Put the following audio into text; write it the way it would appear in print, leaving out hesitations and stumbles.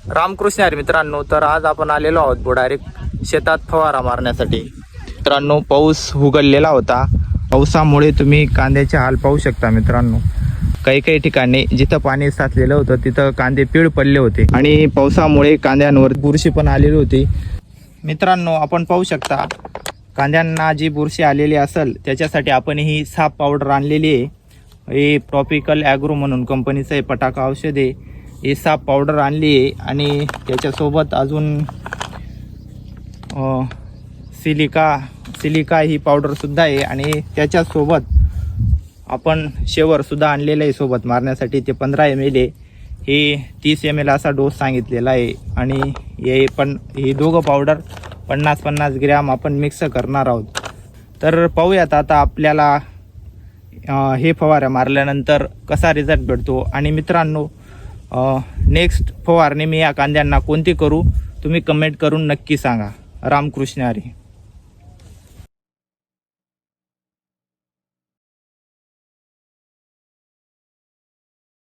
रामकृष्ण हरी मित्रांनो, तर आज आपण आलेलो आहोत डायरेक्ट शेतात फवारा मारण्यासाठी। मित्रांनो, पाऊस उघडलेला होता। पावसामुळे तुम्ही कांद्याचे हाल पाहू शकता मित्रांनो। काही ठिकाणी जिथं पाणी साचलेलं होतं तिथं कांदे पीळ पडले होते आणि पावसामुळे कांद्यांवर बुरशी पण आलेली होती। मित्रांनो, आपण पाहू शकता कांद्यांना जी बुरशी आलेली असेल त्याच्यासाठी आपण ही साप पावडर आणलेली आहे। हे ट्रॉपिकल ॲग्रो म्हणून कंपनीचं हे पटाका औषध आहे। हे साप पावडर आणली आहे आणि त्याच्यासोबत अजून सिलिका ही पावडरसुद्धा आहे आणि त्याच्यासोबत आपण शेवरसुद्धा आणलेलं आहे सोबत मारण्यासाठी। ते 15 ml आहे। हे 30 ml असा डोस सांगितलेला आहे आणि हे दोघं पावडर 50-50 ग्रॅम आपण मिक्स करणार आहोत। तर पाहूयात आता आपल्याला हे फवारा मारल्यानंतर कसा रिझल्ट भेटतो। आणि मित्रांनो, नेक्स्ट फवारणी मी या कांद्यांना कोणती करू तुम्ही कमेंट करून नक्की सांगा। रामकृष्ण हरी।